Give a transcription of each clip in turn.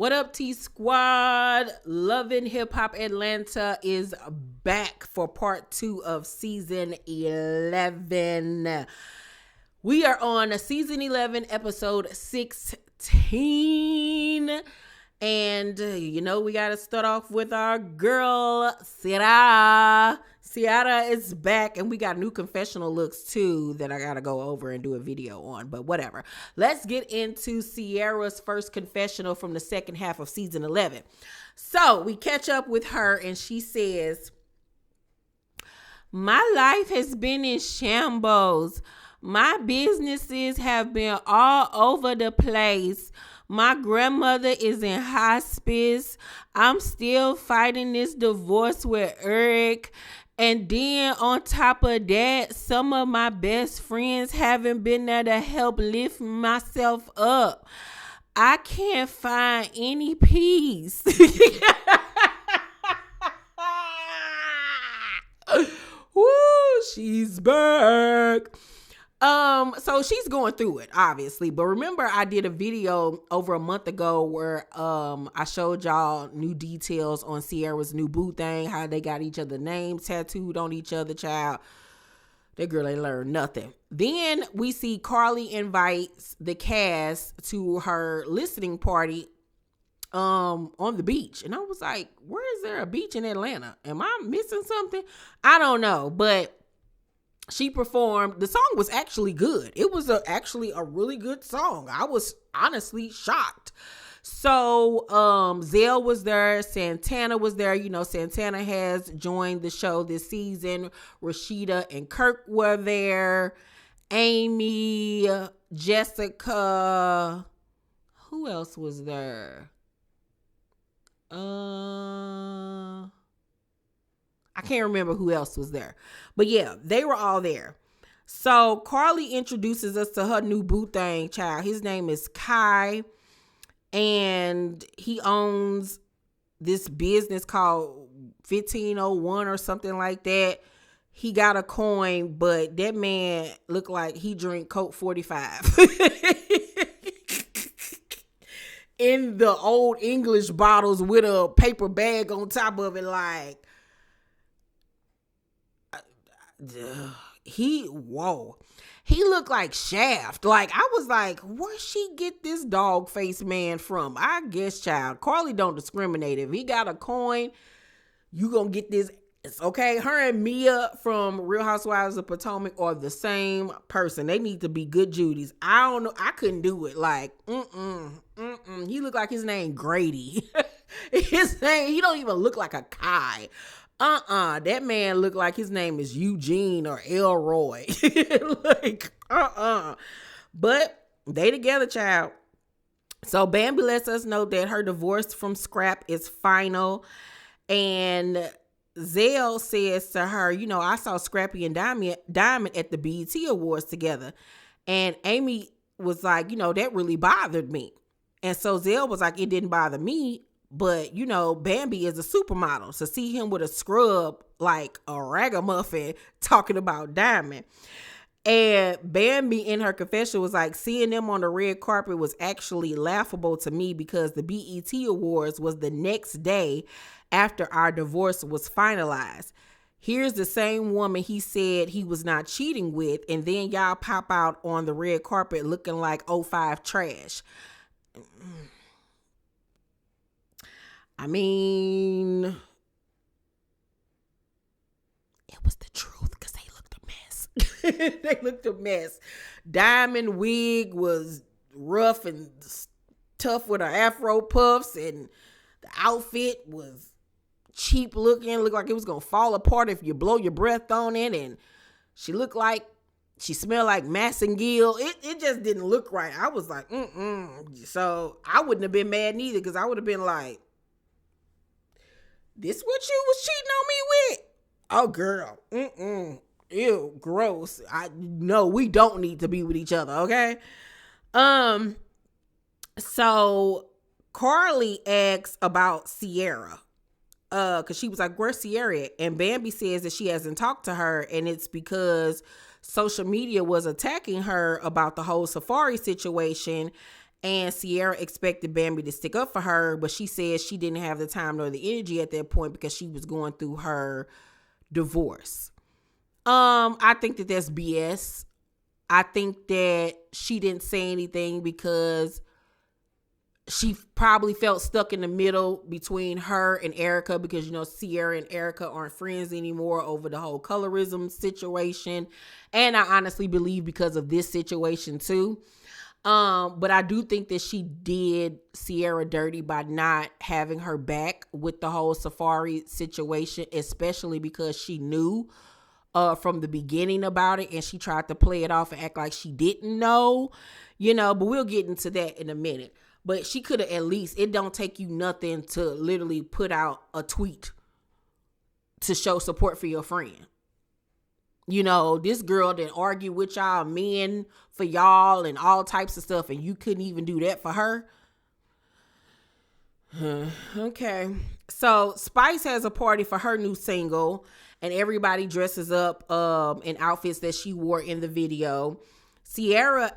What up, T Squad? Loving Hip Hop Atlanta is back for part 2 of season 11. We are on season 11, episode 16. And, we got to start off with our girl, Ciara. Ciara is back, and we got new confessional looks, too, that I got to go over and do a video on. But whatever. Let's get into Ciara's first confessional from the second half of season 11. So, we catch up with her, and she says, "My life has been in shambles. My businesses have been all over the place. My grandmother is in hospice. I'm still fighting this divorce with Eric. And then on top of that, some of my best friends haven't been there to help lift myself up. I can't find any peace." Woo, she's back. So she's going through it, obviously. But remember, I did a video over a month ago where I showed y'all new details on Ciara's new boo thing, how they got each other names tattooed on each other, child. That girl ain't learned nothing. Then we see Karlie invites the cast to her listening party on the beach. And I was like, where is there a beach in Atlanta? Am I missing something? I don't know, but she performed. The song was actually good. It was actually a really good song. I was honestly shocked. So Zell was there. Santana was there. Santana has joined the show this season. Rashida and Kirk were there. Amy, Jessica. Who else was there? I can't remember who else was there. But yeah, they were all there. So Karlie introduces us to her new boo thing, child. His name is Kai. And he owns this business called 1501 or something like that. He got a coin, but that man looked like he drank Coke 45. In the old English bottles with a paper bag on top of it, like, he looked like Shaft. Like, I was like, where she get this dog face man from? I guess, child, Karlie don't discriminate. If he got a coin, you gonna get this. It's okay. Her and Mia from Real Housewives of Potomac are the same person. They need to be good Judys. I don't know. I couldn't do it. Like, he looked like his name Grady. His name, he don't even look like a Kai. That man looked like his name is Eugene or Elroy. Like, But they together, child. So Bambi lets us know that her divorce from Scrap is final. And Zell says to her, I saw Scrappy and Diamond at the BET Awards together. And Amy was like, that really bothered me. And so Zell was like, it didn't bother me. But, Bambi is a supermodel. So see him with a scrub like a ragamuffin talking about Diamond. And Bambi in her confession was like, seeing them on the red carpet was actually laughable to me because the BET Awards was the next day after our divorce was finalized. Here's the same woman he said he was not cheating with, and then y'all pop out on the red carpet looking like 05 trash. I mean, it was the truth because they looked a mess. They looked a mess. Diamond wig was rough and tough with her afro puffs, and the outfit was cheap looking. Looked like it was going to fall apart if you blow your breath on it. And she looked like she smelled like Massengill. It just didn't look right. I was like, So I wouldn't have been mad neither because I would have been like, this what you was cheating on me with? Oh, girl. Ew, gross. No, we don't need to be with each other, okay? So Karlie asks about Ciara. Because she was like, where's Ciara? And Bambi says that she hasn't talked to her, and it's because social media was attacking her about the whole Safari situation. And Sierra expected Bambi to stick up for her, but she said she didn't have the time nor the energy at that point because she was going through her divorce. I think that that's BS. I think that she didn't say anything because she probably felt stuck in the middle between her and Erica because, Sierra and Erica aren't friends anymore over the whole colorism situation. And I honestly believe because of this situation too. But I do think that she did Sierra dirty by not having her back with the whole Safari situation, especially because she knew from the beginning about it and she tried to play it off and act like she didn't know, but we'll get into that in a minute. But she could have at least, it don't take you nothing to literally put out a tweet to show support for your friend. This girl didn't argue with y'all men for y'all and all types of stuff, and you couldn't even do that for her. Okay. So Spice has a party for her new single, and everybody dresses up in outfits that she wore in the video. Sierra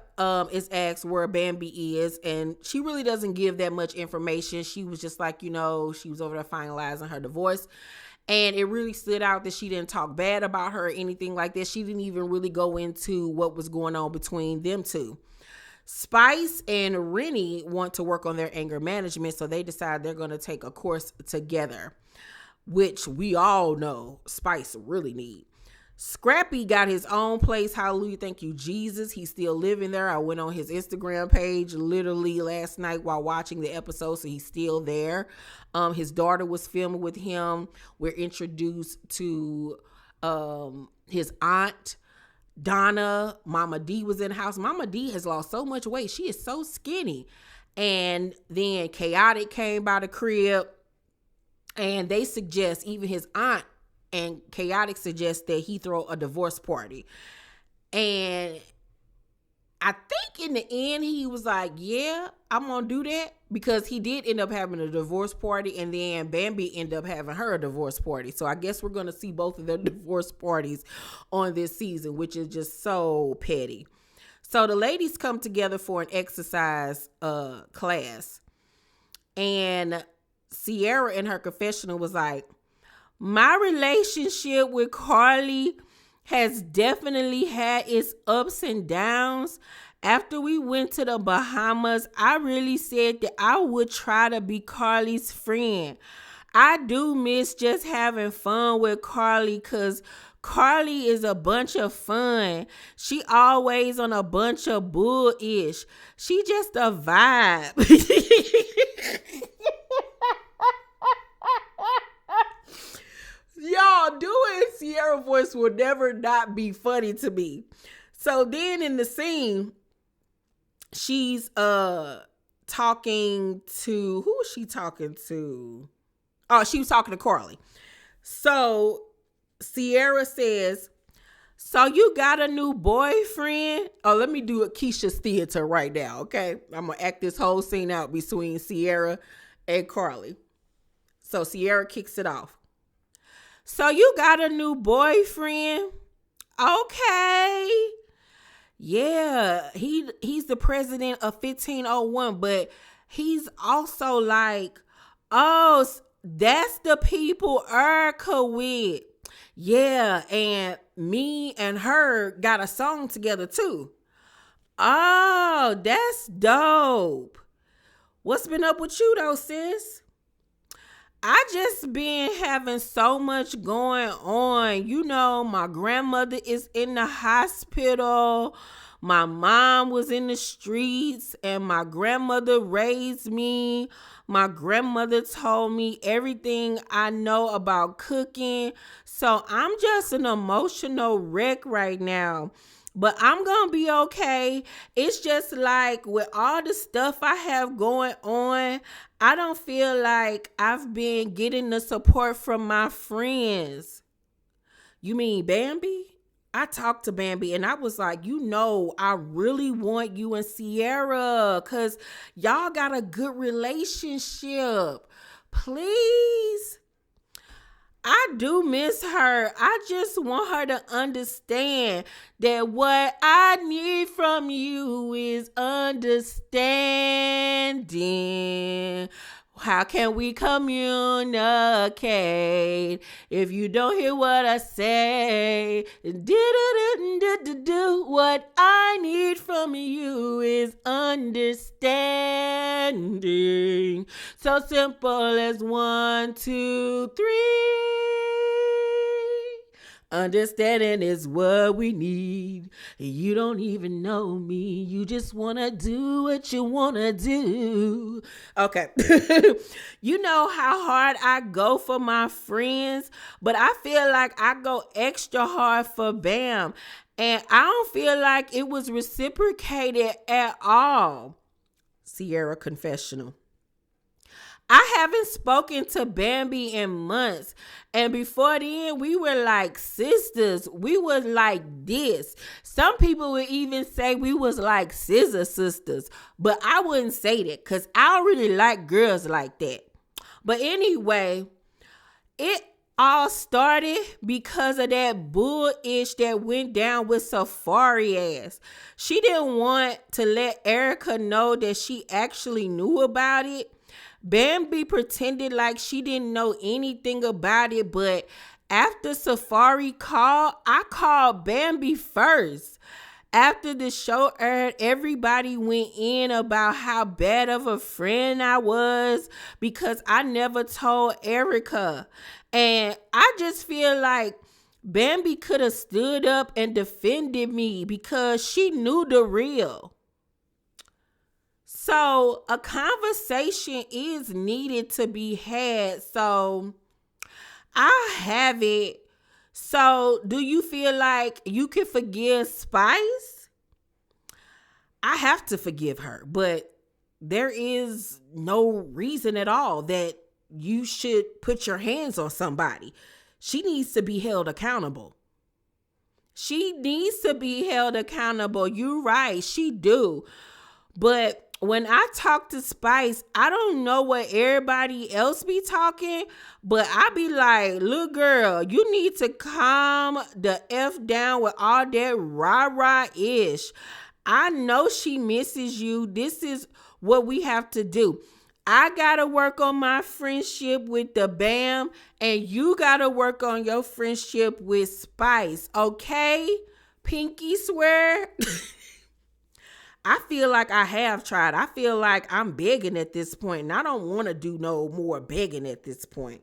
is asked where Bambi is, and she really doesn't give that much information. She was just like, she was over there finalizing her divorce. And it really stood out that she didn't talk bad about her or anything like that. She didn't even really go into what was going on between them two. Spice and Renni want to work on their anger management, so they decide they're going to take a course together, which we all know Spice really need. Scrappy got his own place. Hallelujah. Thank you, Jesus. He's still living there. I went on his Instagram page literally last night while watching the episode, so he's still there. His daughter was filming with him. We're introduced to his aunt, Donna. Mama D was in the house. Mama D has lost so much weight. She is so skinny. And then Chaotic came by the crib, and they suggest, even his aunt and Chaotic suggests that he throw a divorce party. And I think in the end, he was like, yeah, I'm going to do that, because he did end up having a divorce party, and then Bambi ended up having her a divorce party. So I guess we're going to see both of their divorce parties on this season, which is just so petty. So the ladies come together for an exercise class, and Sierra in her confessional was like, my relationship with Karlie has definitely had its ups and downs. After we went to the Bahamas, I really said that I would try to be Karlie's friend. I do miss just having fun with Karlie, because Karlie is a bunch of fun. She always on a bunch of bullish. She just a vibe. Y'all, doing Sierra voice will never not be funny to me. So then in the scene, she's talking to, who was she talking to? Oh, she was talking to Karlie. So Sierra says, so you got a new boyfriend? Oh, let me do a Keisha's theater right now, okay? I'm going to act this whole scene out between Sierra and Karlie. So Sierra kicks it off. So you got a new boyfriend? Okay. Yeah, he's the president of 1501, but he's also like, oh, that's the people Erica with. Yeah, and me and her got a song together too. Oh, that's dope. What's been up with you though, sis? I just been having so much going on. My grandmother is in the hospital. My mom was in the streets, and my grandmother raised me. My grandmother told me everything I know about cooking. So I'm just an emotional wreck right now. But I'm going to be okay. It's just like with all the stuff I have going on, I don't feel like I've been getting the support from my friends. You mean Bambi? I talked to Bambi and I was like, I really want you and Sierra because y'all got a good relationship. Please. I do miss her. I just want her to understand that what I need from you is understanding. How can we communicate if you don't hear what I say? What I need from you is understanding. So simple as 1, 2, 3. Understanding is what we need. You don't even know me. You just want to do what you want to do. Okay. You know how hard I go for my friends, but I feel like I go extra hard for Bam. And I don't feel like it was reciprocated at all. Sierra confessional. I haven't spoken to Bambi in months. And before then, we were like sisters. We was like this. Some people would even say we was like scissor sisters. But I wouldn't say that because I don't really like girls like that. But anyway, it all started because of that bullish that went down with Safari ass. She didn't want to let Erica know that she actually knew about it. Bambi pretended like she didn't know anything about it, but after Safari called, I called Bambi first. After the show aired, everybody went in about how bad of a friend I was because I never told Erica. And I just feel like Bambi could have stood up and defended me because she knew the real. So a conversation is needed to be had. So I have it. So do you feel like you can forgive Spice? I have to forgive her, but there is no reason at all that you should put your hands on somebody. She needs to be held accountable. She needs to be held accountable. You're right. She do. But when I talk to Spice, I don't know what everybody else be talking, but I be like, look, girl, you need to calm the F down with all that rah-rah-ish. I know she misses you. This is what we have to do. I got to work on my friendship with the Bam, and you got to work on your friendship with Spice, okay? Pinky swear. I feel like I have tried. I feel like I'm begging at this point, and I don't want to do no more begging at this point.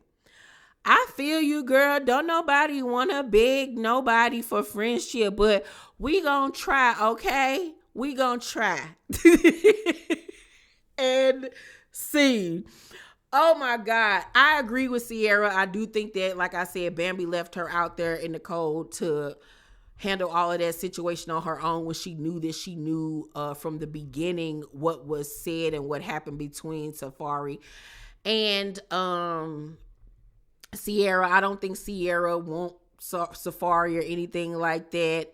I feel you, girl. Don't nobody want to beg nobody for friendship, but we gonna try, okay? We gonna try. And see. Oh my God. I agree with Sierra. I do think that, like I said, Bambi left her out there in the cold to handle all of that situation on her own when she knew that she knew from the beginning what was said and what happened between Safari and Sierra. I don't think Sierra wants Safari or anything like that.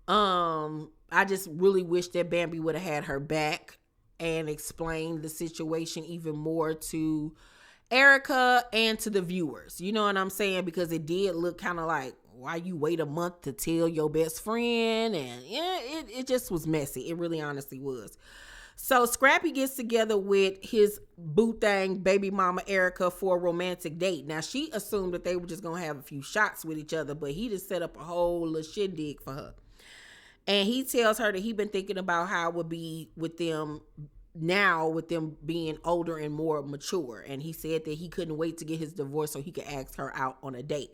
I just really wish that Bambi would have had her back and explained the situation even more to Erica and to the viewers. You know what I'm saying? Because it did look kind of like, why you wait a month to tell your best friend? And yeah, it just was messy. It really honestly was. So Scrappy gets together with his boo thing baby mama Erica for a romantic date. Now she assumed that they were just going to have a few shots with each other, but he just set up a whole little shindig for her. And he tells her that he been thinking about how it would be with them now, with them being older and more mature. And he said that he couldn't wait to get his divorce so he could ask her out on a date.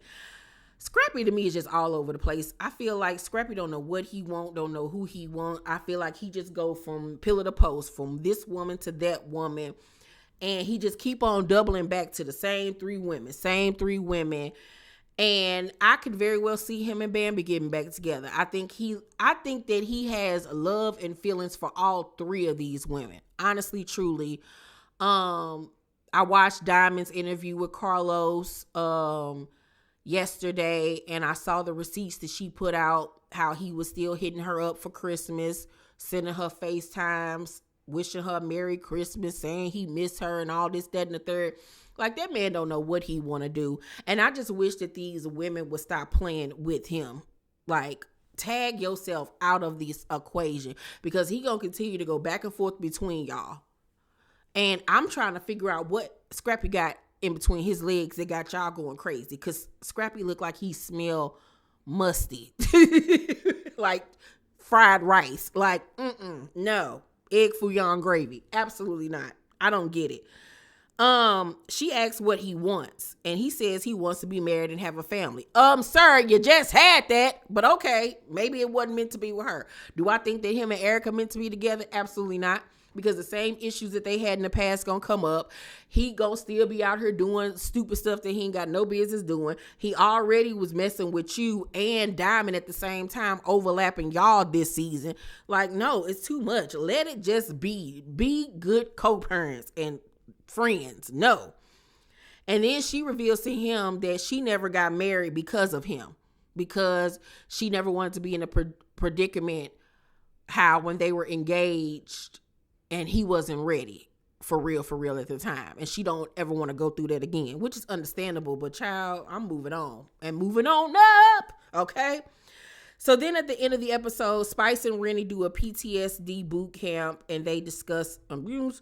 Scrappy to me is just all over the place. I feel like Scrappy don't know what he want, don't know who he want. I feel like he just go from pillar to post, from this woman to that woman. And he just keep on doubling back to the same three women. And I could very well see him and Bambi getting back together. I think that he has love and feelings for all three of these women. Honestly, truly. I watched Diamond's interview with Carlos yesterday, and I saw the receipts that she put out, how he was still hitting her up for Christmas, sending her FaceTimes, wishing her Merry Christmas, saying he missed her and all this, that, and the third. Like, that man don't know what he want to do. And I just wish that these women would stop playing with him. Like, tag yourself out of this equation, because he gonna continue to go back and forth between y'all. And I'm trying to figure out what Scrappy got in between his legs that got y'all going crazy, because Scrappy looked like he smelled musty. Like fried rice. Like, no. Egg fouillon gravy. Absolutely not. I don't get it. She asks what he wants, and he says he wants to be married and have a family. Sir, you just had that, but okay, maybe it wasn't meant to be with her. Do I think that him and Erica meant to be together? Absolutely not, because the same issues that they had in the past gonna come up. He gonna still be out here doing stupid stuff that he ain't got no business doing. He already was messing with you and Diamond at the same time, overlapping y'all this season. Like, no, it's too much. Let it just be. Be good co-parents and friends. No. And then she reveals to him that she never got married because of him, because she never wanted to be in a predicament how when they were engaged and he wasn't ready for real at the time, and she don't ever want to go through that again, which is understandable. But child, I'm moving on and moving on up. Okay. So then at the end of the episode, Spice and Renni do a PTSD boot camp, and they discuss abuse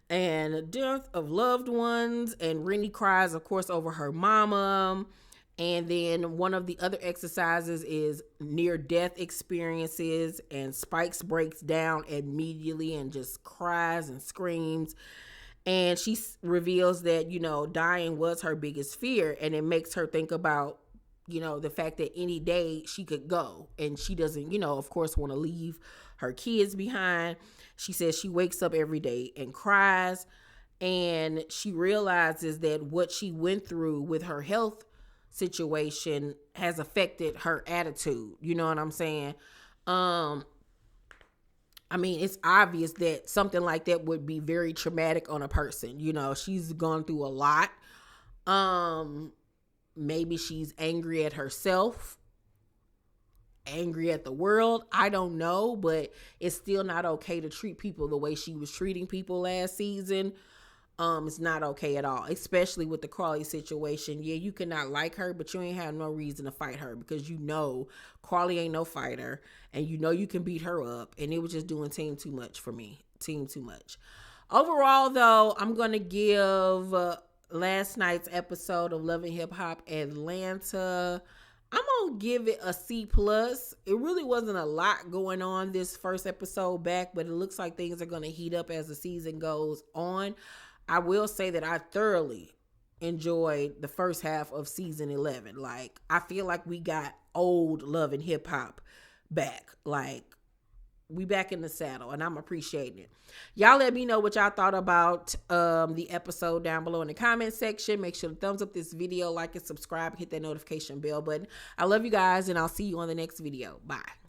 and death of loved ones. And Renni cries, of course, over her mama. And then one of the other exercises is near-death experiences. And Spikes breaks down immediately and just cries and screams. And she reveals that, dying was her biggest fear. And it makes her think about, the fact that any day she could go. And she doesn't, of course, want to leave her kids behind. She says she wakes up every day and cries, and she realizes that what she went through with her health situation has affected her attitude. You know what I'm saying? I mean, it's obvious that something like that would be very traumatic on a person. She's gone through a lot. Maybe she's angry at herself, angry at the world. I don't know, but it's still not okay to treat people the way she was treating people last season. It's not okay at all, especially with the Karlie situation. Yeah, you cannot like her, but you ain't have no reason to fight her, because Karlie ain't no fighter, and you can beat her up, and it was just doing team too much for me. Team too much. Overall, though, I'm going to give last night's episode of Love and Hip Hop Atlanta, I'm going to give it a C+. It really wasn't a lot going on this first episode back, but it looks like things are going to heat up as the season goes on. I will say that I thoroughly enjoyed the first half of season 11. Like, I feel like we got old Love and Hip Hop back. Like, we back in the saddle, and I'm appreciating it. Y'all let me know what y'all thought about the episode down below in the comment section. Make sure to thumbs up this video, like and subscribe, hit that notification bell button. I love you guys, and I'll see you on the next video. Bye.